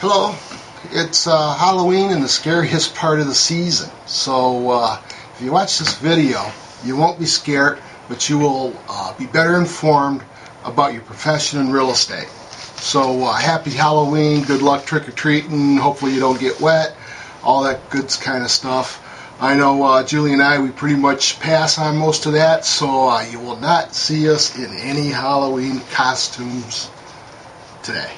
Hello, it's Halloween and the scariest part of the season. So if you watch this video, you won't be scared, but you will be better informed about your profession in real estate. So happy Halloween, good luck trick-or-treating, hopefully you don't get wet, all that good kind of stuff. I know Julie and I, we pretty much pass on most of that, so you will not see us in any Halloween costumes today.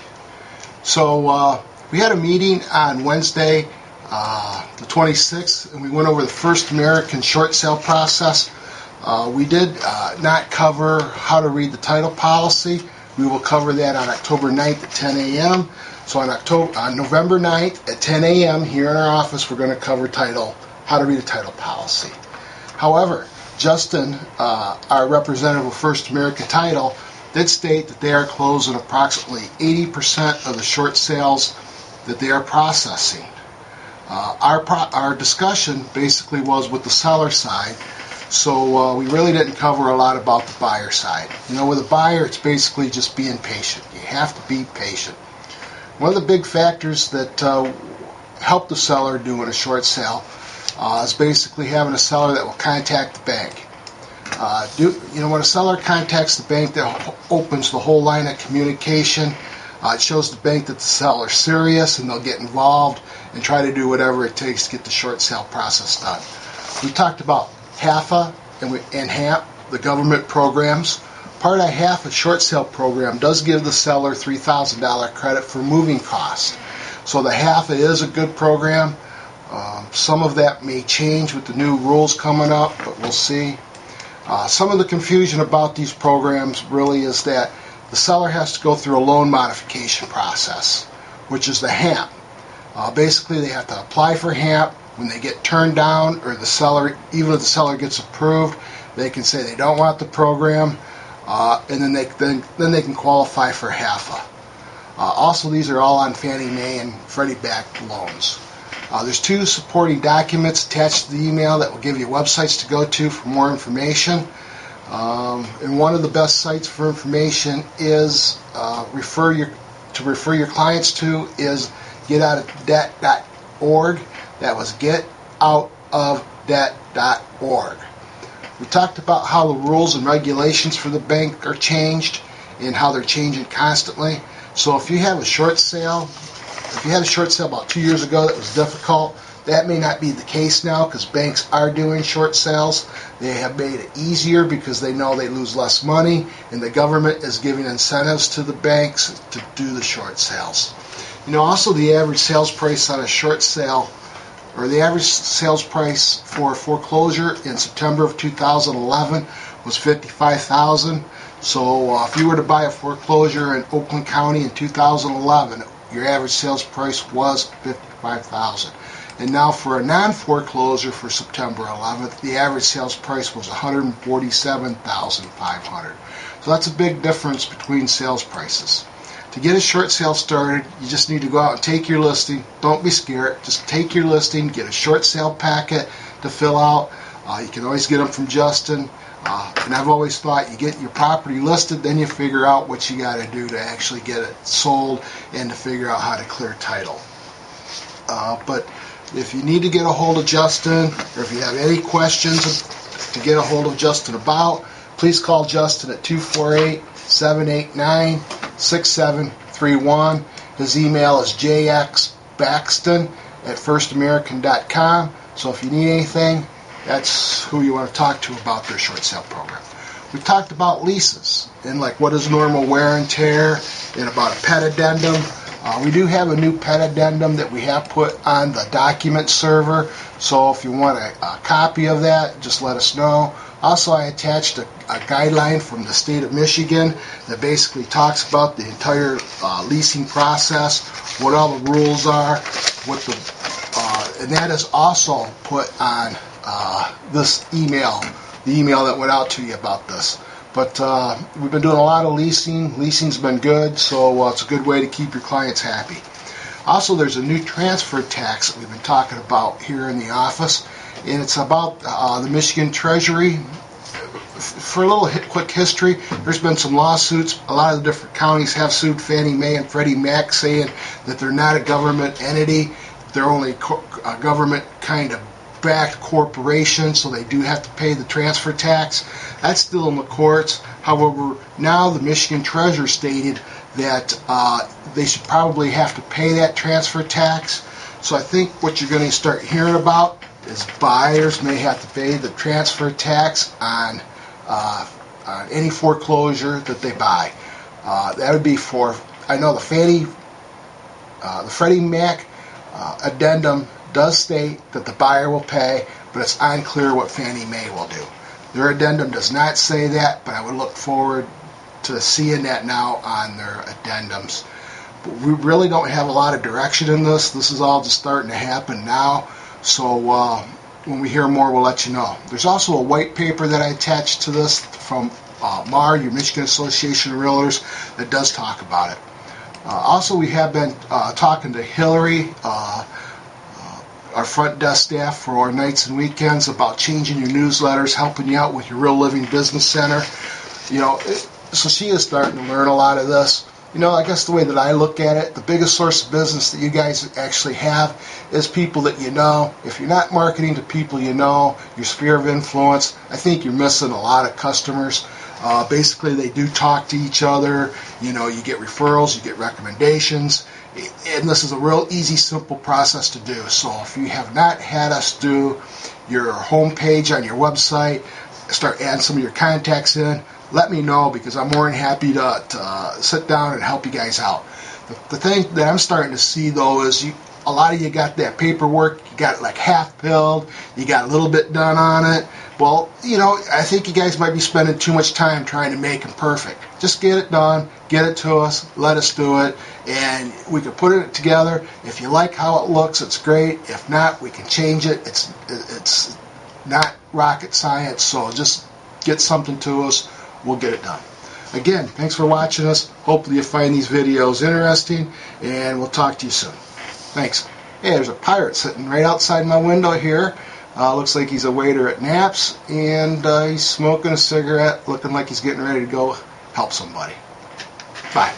So we had a meeting on Wednesday, the 26th, and we went over the First American short sale process. We did not cover how to read the title policy. We will cover that on October 9th at 10 a.m. So on November 9th at 10 a.m. here in our office, we're going to cover how to read a title policy. However, Justin, our representative of First American Title, did state that they are closing approximately 80% of the short sales that they are processing. Our discussion basically was with the seller side, so we really didn't cover a lot about the buyer side. You know, with a buyer, it's basically just being patient. You have to be patient. One of the big factors that help the seller doing a short sale is basically having a seller that will contact the bank. When a seller contacts the bank, that opens the whole line of communication. It shows the bank that the seller's serious, and they'll get involved and try to do whatever it takes to get the short sale process done. We talked about HAFA and HAMP, the government programs. Part of HAFA short sale program does give the seller $3,000 credit for moving costs. So the HAFA is a good program. Some of that may change with the new rules coming up, but we'll see. Some of the confusion about these programs really is that the seller has to go through a loan modification process, which is the HAMP. Basically, they have to apply for HAMP. When they get turned down, or the seller, even if the seller gets approved, they can say they don't want the program, and then they can qualify for HAFA. Also, these are all on Fannie Mae and Freddie backed loans. There's two supporting documents attached to the email that will give you websites to go to for more information. And one of the best sites for information is refer your clients to is getoutofdebt.org. That was getoutofdebt.org. We talked about how the rules and regulations for the bank are changed and how they're changing constantly. So if you have a short sale, if you had a short sale about 2 years ago that was difficult, that may not be the case now because banks are doing short sales. They have made it easier because they know they lose less money, and the government is giving incentives to the banks to do the short sales. You know, also the average sales price on a short sale, or the average sales price for foreclosure in September of 2011 was $55,000. So if you were to buy a foreclosure in Oakland County in 2011, your average sales price was $55,000. And now for a non-foreclosure for September 11th, the average sales price was $147,500. So that's a big difference between sales prices. To get a short sale started, you just need to go out and take your listing. Don't be scared. Just take your listing, get a short sale packet to fill out. You can always get them from Justin. And I've always thought you get your property listed, then you figure out what you got to do to actually get it sold and to figure out how to clear title. But if you need to get a hold of Justin, or if you have any questions to get a hold of Justin about, please call Justin at 248-789-6731. His email is jxbaxton@firstamerican.com. So if you need anything, that's who you want to talk to about their short sale program. We talked about leases and like what is normal wear and tear and about a pet addendum. We do have a new pet addendum that we have put on the document server. So if you want a copy of that, just let us know. Also, I attached a guideline from the state of Michigan that basically talks about the entire leasing process, what all the rules are, and that is also put on this email, the email that went out to you about this. But we've been doing a lot of leasing. Leasing's been good, so it's a good way to keep your clients happy. Also, there's a new transfer tax that we've been talking about here in the office, and it's about the Michigan Treasury for a little quick history, there's been some lawsuits. A lot of the different counties have sued Fannie Mae and Freddie Mac, saying that they're not a government entity. They're only a government kind of backed corporation, so they do have to pay the transfer tax. That's still in the courts. However, now the Michigan Treasurer stated that they should probably have to pay that transfer tax. So I think what you're going to start hearing about is buyers may have to pay the transfer tax on any foreclosure that they buy. That would be for, I know the Freddie Mac addendum does state that the buyer will pay, but it's unclear what Fannie Mae will do. Their addendum does not say that, but I would look forward to seeing that now on their addendums. But we really don't have a lot of direction in this. This is all just starting to happen now. So when we hear more, we'll let you know. There's also a white paper that I attached to this from MAR, your Michigan Association of Realtors, that does talk about it. Also, we have been talking to Hillary, our front desk staff, for our nights and weekends about changing your newsletters, helping you out with your Real Living Business Center. So she is starting to learn a lot of this. I guess the way that I look at it, the biggest source of business that you guys actually have is people that you know. If you're not marketing to people you know, your sphere of influence, I think you're missing a lot of customers. Basically, they do talk to each other. You get referrals, you get recommendations, and this is a real easy, simple process to do. So if you have not had us do your homepage on your website, start adding some of your contacts in, let me know, because I'm more than happy to sit down and help you guys out. The thing that I'm starting to see, though, is a lot of you got that paperwork, you got it like half filled, you got a little bit done on it. Well, I think you guys might be spending too much time trying to make them perfect. Just get it done, get it to us, let us do it, and we can put it together. If you like how it looks, it's great. If not, we can change it. It's not rocket science, so just get something to us. We'll get it done. Again, thanks for watching us. Hopefully you find these videos interesting, and we'll talk to you soon. Thanks. Hey, there's a pirate sitting right outside my window here. Looks like he's a waiter at Knapp's, and he's smoking a cigarette, looking like he's getting ready to go help somebody. Bye.